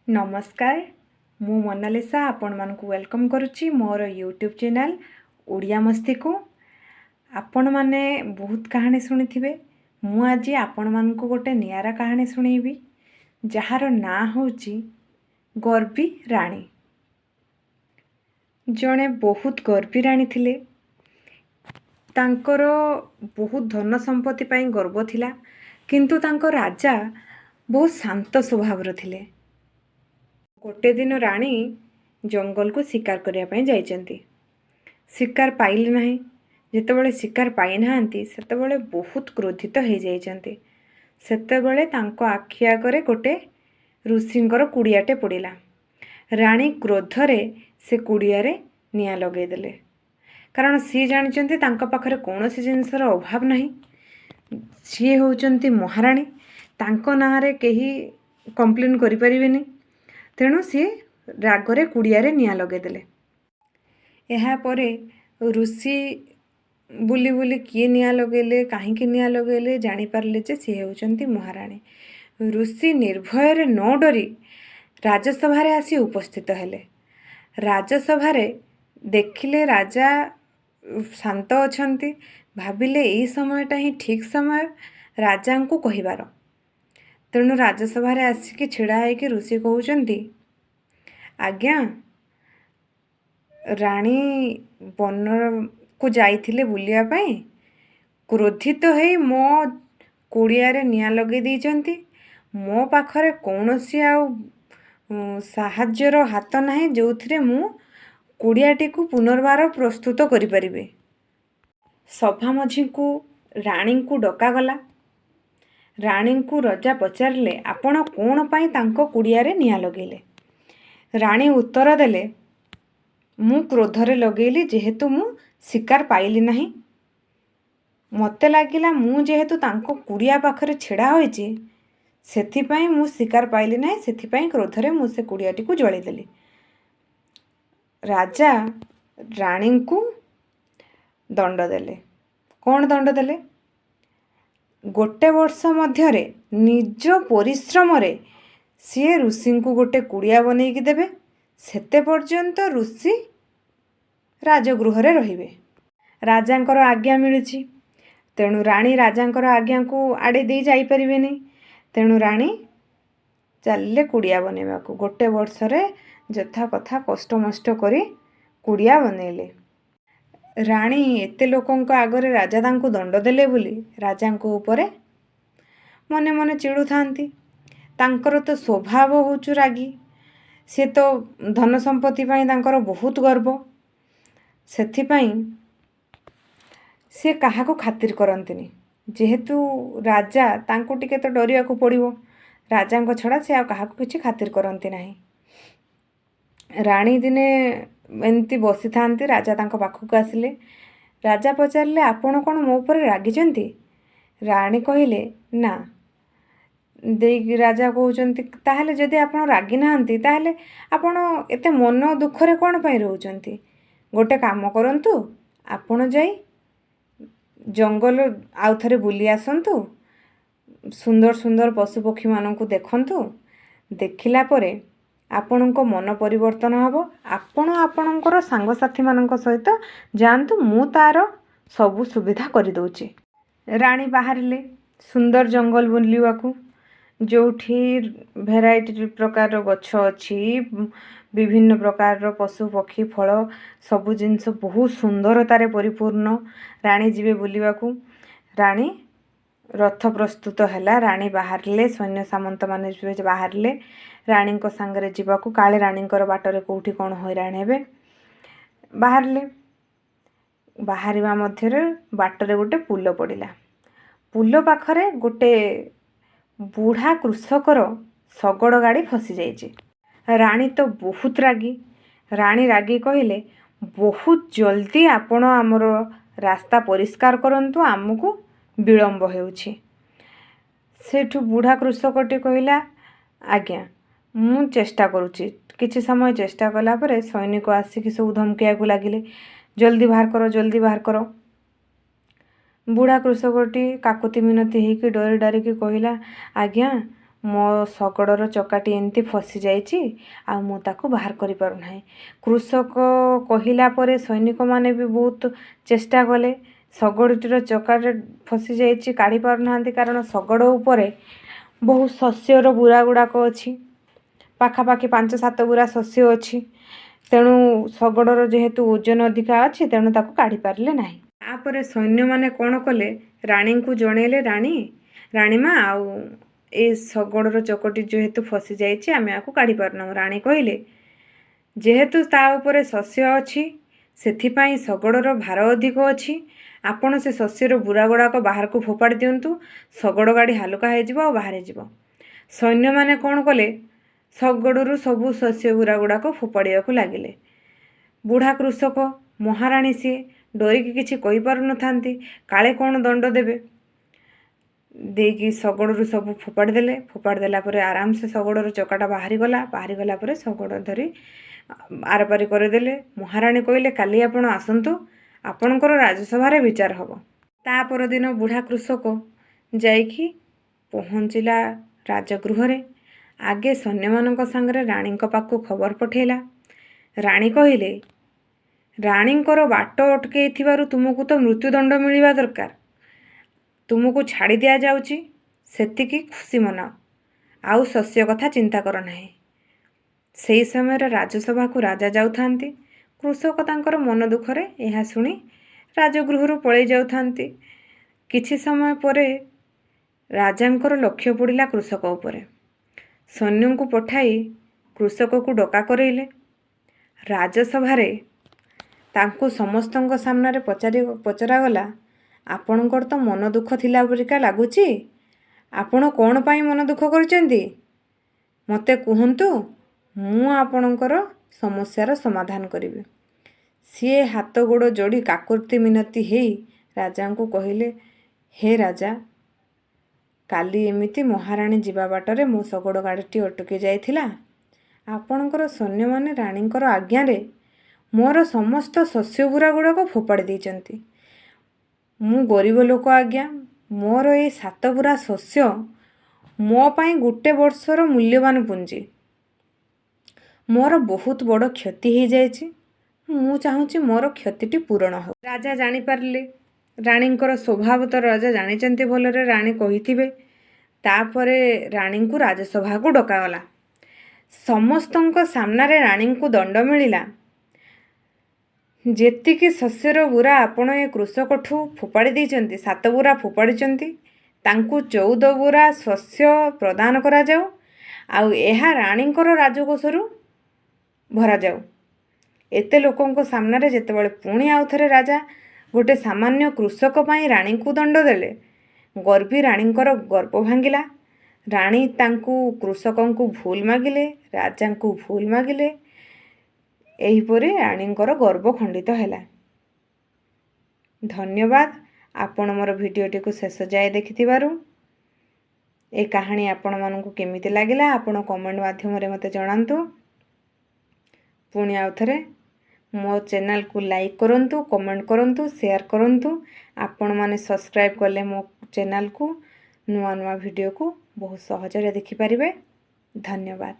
नमस्कार मु मोनालिसा आपण मानक वेलकम करुच्ची मोर यूट्यूब चैनल ओडिया मस्ती को। आपण माने बहुत कहानी शुणी थे। मु आज आपण मानक गोटे नियारा कहानी शुणेबी जार ना होची गर्बी रानी। जड़े बहुत गर्बी रानी थिले। तांकर बहुत धन संपत्ति पाई गर्व थिला, किंतु तांको राजा बहुत शांत स्वभाव थिले। गोटे दिन रानी जंगल को शिकार करने जाइछंती। शिकार पाइले नहीं। जेतेबेले शिकार पाई नाहांती सेतेबेले बहुत क्रोधित हो जाइछंती। सेतेबेले तांको आखि आगरे गोटे ऋषिंकर कुड़ियाटे पड़िला। रानी क्रोधरे से कुड़ियारे निया लगे देले, कारण सी जानिछंती तांको पाखरे कोनोसी जिनसर अभाव नहीं। सी होउचंती महारानी, तांको नारे केही कंप्लेन करि परिबेनी। तेणु सी रागरे कुड़ियारे निया लगेदेले। एहा परे ऋषि बुली बुली किए निया लगेले, कहीं निया लगेले जानी पारले जे सी होउचंती महारानी। ऋषि निर्भय न डरी राजसभा आसी उपस्थित हेले। राजसभा देखिले राजा शांत अछंती, भाविले एई समयटा ही ठीक समय राजा को कहिबार। तेणु राजसभा आसिकी छिड़ा होइकी ऋषि कहउचंती, आज्ञा रानी वन को जाइथिले बुलिया पाई, क्रोधित होई मो कुड़ियारे निया लगे देइचंती। मो पाखरे कौनसी आउ साहाज्यर हाथ नाही जोथिरे मु कुड़ियाटी को पुनर्बार प्रस्तुत करि परिबे। सभा मझी को रानी को डका गला। रानी को राजा पचारे, आपण कौन पाई तांको कुड़ियारे निया लगेले? रानी उत्तर देले, मु क्रोधरे लगेली जेहेतु मु शिकार पाइली नहीं। मते लागिला मु जेहेतु तांको कुड़िया पाखरे छेड़ा होइची सेथिपाई मु शिकार पाइली नहीं, सेथिपाई क्रोधरे मु से कुड़ियाटी को जळी देली। राजा रानी को दंड देले। कौन दंड देले? गोटे वर्ष मध्यरे निज परिश्रम रे सी ऋषि को गोटे कुड़िया बनईकी देबे। सेते पर्यंत ऋषि राजगृह रे रहिबे। राजांकर आज्ञा मिलुछि, तेणु रानी राजांकर आज्ञा को आड़े दे जाई परिबेनी। तेणु रानी चलिले कुड़िया बनेबा को। गोटे वर्ष रे जथा कथा कष्ट मष्ट करी कुड़िया बनेले। रानी एते लोकंक आगरे राजा तांको दंड देले बोली राजांको ऊपरे मने मने चिड़ु थांती। तांकर तो स्वभाव होचु रागी। से तो धन संपत्ति पाई तांकर बहुत गर्व। सेथिपाई से कहा को खातिर करंतिनी। जेहेतु राजा तांको टिके तो डरिया को पड़िबो। राजांको छड़ा से आ कहा को किछि खातिर करंती नाही। रानी दिने एमती बसी थांती। राजा तांको पाखक आसिले। राजा पचारले, आपण कोन मो ऊपर रागिचंती? रानी कहिले, ना। देई राजा कहउचंती, ताहले जदि आपण रागी नाहंती ताहले आपण एते मन दुखरे कोन पई रहउचंती? गोटे काम करंतु, आपण जाई जंगल आउ थरे बुली आसंतु, सुंदर सुंदर पशु पक्षी माननकु देखंतु। देखिला परे आपणको मन परिवर्तन हबो। आपण आपणकर सांग साथी माननक सहित जानतु, मु तार सबु सुविधा करि दउची। रानी बाहरिले सुंदर जंगल बुलिवाकू, जोठी भेराइटी प्रकार गछ अछि, विभिन्न प्रकार पशु पक्षी फल सबु जिनस बहुत सुंदरतारे परिपूर्ण। रानी जीवे बुलिवाकू। रानी रथ प्रस्तुत हैला। रानी बाहरिले, सैन्य सामंत माने बाहरिले रानी को सांगरे जीवाकू। काले रानी बाटरे कोठी कौन हैरान हेबे। बाहरिले। बाहरिबा मध्यरे बाटरे गोटे पुल पड़िला। पुल पाखरे गोटे बुढ़ा कृषकर शगड़ गाड़ी फसी जाइए। रानी तो बहुत रागी। रानी रागी कहिले, बहुत जल्दी आपण आमर रास्ता परिष्कार करंतु, आमको विलंब हेउछि। सेठु बुढ़ा कृषकटी कहिला, आज्ञा मु चेष्टा करुछि। किछि समय चेष्टा कला परे सैनिक आसिकी सब धमकिया को लागिले, जल्दी बाहर करो, जल्दी बाहर करो। बुढ़ा कृषकटी काकुति मिनती होइकी डरी डारिकी कहिला, आज्ञा ମୋ ଶଗଡ଼ର ଚକାଟି ଏମିତି ଫସି ଯାଇଛି ଆଉ ମୁଁ ତାକୁ ବାହାର କରିପାରୁନାହିଁ। କୃଷକ କହିଲା ପରେ ସୈନିକମାନେ ବି ବହୁତ ଚେଷ୍ଟା କଲେ। ଶଗଡ଼ଟିର ଚକାରେ ଫସି ଯାଇଛି, କାଢ଼ି ପାରୁନାହାନ୍ତି, କାରଣ ଶଗଡ଼ ଉପରେ ବହୁ ଶସ୍ୟର ବୁରା ଗୁଡ଼ାକ ଅଛି। ପାଖାପାଖି 5-7 ବୁରା ଶସ୍ୟ ଅଛି। ତେଣୁ ଶଗଡ଼ର ଯେହେତୁ ଓଜନ ଅଧିକା ଅଛି, ତେଣୁ ତାକୁ କାଢ଼ିପାରିଲେ ନାହିଁ। ତାପରେ ସୈନ୍ୟମାନେ କ'ଣ କଲେ, ରାଣୀଙ୍କୁ ଜଣେଇଲେ, ରାଣୀମା, ଆଉ ଏ ଶଗଡ଼ର ଚକଟି ଯେହେତୁ ଫସି ଯାଇଛି, ଆମେ ଆକୁ କାଢ଼ିପାରୁନାହୁଁ। ରାଣୀ କହିଲେ, ଯେହେତୁ ତା ଉପରେ ଶସ୍ୟ ଅଛି, ସେଥିପାଇଁ ଶଗଡ଼ର ଭାର ଅଧିକ ଅଛି। ଆପଣ ସେ ଶସ୍ୟର ବୁରା ଗୁଡ଼ାକ ବାହାରକୁ ଫୋପାଡ଼ି ଦିଅନ୍ତୁ, ଶଗଡ଼ ଗାଡ଼ି ହାଲୁକା ହେଇଯିବ ଆଉ ବାହାରିଯିବ। ସୈନ୍ୟମାନେ କ'ଣ କଲେ, ଶଗଡ଼ରୁ ସବୁ ଶସ୍ୟ ବୁରା ଗୁଡ଼ାକ ଫୋପାଡ଼ିବାକୁ ଲାଗିଲେ। ବୁଢ଼ା କୃଷକ, ମହାରାଣୀ ସିଏ ଡରିକି କିଛି କହିପାରୁନଥାନ୍ତି, କାଳେ କ'ଣ ଦଣ୍ଡ ଦେବେ। ଦେଇକି ଶଗଡ଼ରୁ ସବୁ ଫୋପାଡ଼ି ଦେଲେ। ଫୋପାଡ଼ି ଦେଲା ପରେ ଆରାମସେ ଶଗଡ଼ର ଚକାଟା ବାହାରିଗଲା। ବାହାରିଗଲା ପରେ ଶଗଡ଼ ଧରି ଆରପାରି କରିଦେଲେ। ମହାରାଣୀ କହିଲେ, କାଲି ଆପଣ ଆସନ୍ତୁ, ଆପଣଙ୍କର ରାଜସଭାରେ ବିଚାର ହେବ। ତା ପରଦିନ ବୁଢ଼ା କୃଷକ ଯାଇକି ପହଞ୍ଚିଲା ରାଜଗୃହରେ। ଆଗେ ସୈନ୍ୟମାନଙ୍କ ସାଙ୍ଗରେ ରାଣୀଙ୍କ ପାଖକୁ ଖବର ପଠେଇଲା। ରାଣୀ କହିଲେ, ରାଣୀଙ୍କର ବାଟ ଅଟକେଇଥିବାରୁ ତୁମକୁ ତ ମୃତ୍ୟୁଦଣ୍ଡ ମିଳିବା ଦରକାର, ତୁମକୁ ଛାଡ଼ି ଦିଆଯାଉଛି, ସେତିକି ଖୁସି ମନାଅ, ଆଉ ଶସ୍ୟ କଥା ଚିନ୍ତା କର ନାହିଁ। ସେହି ସମୟରେ ରାଜସଭାକୁ ରାଜା ଯାଉଥାନ୍ତି। କୃଷକ ତାଙ୍କର ମନ ଦୁଃଖରେ ଏହା ଶୁଣି ରାଜଗୃହରୁ ପଳେଇ ଯାଉଥାନ୍ତି। କିଛି ସମୟ ପରେ ରାଜାଙ୍କର ଲକ୍ଷ୍ୟ ପଡ଼ିଲା କୃଷକ ଉପରେ। ସୈନ୍ୟଙ୍କୁ ପଠାଇ କୃଷକକୁ ଡକା କରେଇଲେ। ରାଜସଭାରେ ତାଙ୍କୁ ସମସ୍ତଙ୍କ ସାମ୍ନାରେ ପଚରାଗଲା, ଆପଣଙ୍କର ତ ମନ ଦୁଃଖ ଥିଲା ପରିକା ଲାଗୁଛି, ଆପଣ କ'ଣ ପାଇଁ ମନ ଦୁଃଖ କରିଛନ୍ତି? ମୋତେ କୁହନ୍ତୁ, ମୁଁ ଆପଣଙ୍କର ସମସ୍ୟାର ସମାଧାନ କରିବି। ସିଏ ହାତ ଗୋଡ଼ ଯୋଡ଼ି କାକୁତି ମିନତି ହେଇ ରାଜାଙ୍କୁ କହିଲେ, ହେ ରାଜା, କାଲି ଏମିତି ମହାରାଣୀ ଯିବା ବାଟରେ ମୋ ଶଗଡ଼ ଗାଡ଼ିଟି ଅଟକି ଯାଇଥିଲା। ଆପଣଙ୍କର ସୈନ୍ୟମାନେ ରାଣୀଙ୍କର ଆଜ୍ଞାରେ ମୋର ସମସ୍ତ ଶସ୍ୟ ବୁରା ଗୁଡ଼ାକ ଫୋପାଡ଼ି ଦେଇଛନ୍ତି। ମୁଁ ଗରିବ ଲୋକ ଆଜ୍ଞା, ମୋର ଏଇ 7 ବୁରା ଶସ୍ୟ ମୋ ପାଇଁ 1 ବର୍ଷର ମୂଲ୍ୟବାନ ପୁଞ୍ଜି। ମୋର ବହୁତ ବଡ଼ କ୍ଷତି ହେଇଯାଇଛି। ମୁଁ ଚାହୁଁଛି ମୋର କ୍ଷତିଟି ପୂରଣ ହେଉ। ରାଜା ଜାଣିପାରିଲେ, ରାଣୀଙ୍କର ସ୍ୱଭାବ ତ ରାଜା ଜାଣିଛନ୍ତି ଭଲରେ, ରାଣୀ କହିଥିବେ। ତାପରେ ରାଣୀଙ୍କୁ ରାଜସଭାକୁ ଡକାଗଲା। ସମସ୍ତଙ୍କ ସାମ୍ନାରେ ରାଣୀଙ୍କୁ ଦଣ୍ଡ ମିଳିଲା। ଯେତିକି ଶସ୍ୟର ବୁରା ଆପଣ ଏ କୃଷକଠୁ ଫୋପାଡ଼ି ଦେଇଛନ୍ତି, 7 ବୁରା ଫୋପାଡ଼ିଛନ୍ତି, ତାଙ୍କୁ 14 ବୁରା ଶସ୍ୟ ପ୍ରଦାନ କରାଯାଉ, ଆଉ ଏହା ରାଣୀଙ୍କର ରାଜକୋଷରୁ ଭରାଯାଉ। ଏତେ ଲୋକଙ୍କ ସାମ୍ନାରେ ଯେତେବେଳେ ପୁଣି ଆଉଥରେ ରାଜା ଗୋଟେ ସାମାନ୍ୟ କୃଷକ ପାଇଁ ରାଣୀଙ୍କୁ ଦଣ୍ଡ ଦେଲେ, ଗର୍ବୀ ରାଣୀଙ୍କର ଗର୍ବ ଭାଙ୍ଗିଲା। ରାଣୀ ତାଙ୍କୁ କୃଷକଙ୍କୁ ଭୁଲ ମାଗିଲେ, ରାଜାଙ୍କୁ ଭୁଲ ମାଗିଲେ। ଏହିପରି ରାଣୀଙ୍କର ଗର୍ବ ଖଣ୍ଡିତ ହେଲା। ଧନ୍ୟବାଦ ଆପଣ ମୋର ଭିଡ଼ିଓଟିକୁ ଶେଷ ଯାଏ ଦେଖିଥିବାରୁ। ଏ କାହାଣୀ ଆପଣମାନଙ୍କୁ କେମିତି ଲାଗିଲା ଆପଣ କମେଣ୍ଟ ମାଧ୍ୟମରେ ମୋତେ ଜଣାନ୍ତୁ। ପୁଣି ଆଉଥରେ ମୋ ଚ୍ୟାନେଲକୁ ଲାଇକ୍ କରନ୍ତୁ, କମେଣ୍ଟ କରନ୍ତୁ, ସେୟାର କରନ୍ତୁ। ଆପଣମାନେ ସବସ୍କ୍ରାଇବ୍ କଲେ ମୋ ଚ୍ୟାନେଲକୁ ନୂଆ ନୂଆ ଭିଡ଼ିଓକୁ ବହୁତ ସହଜରେ ଦେଖିପାରିବେ। ଧନ୍ୟବାଦ।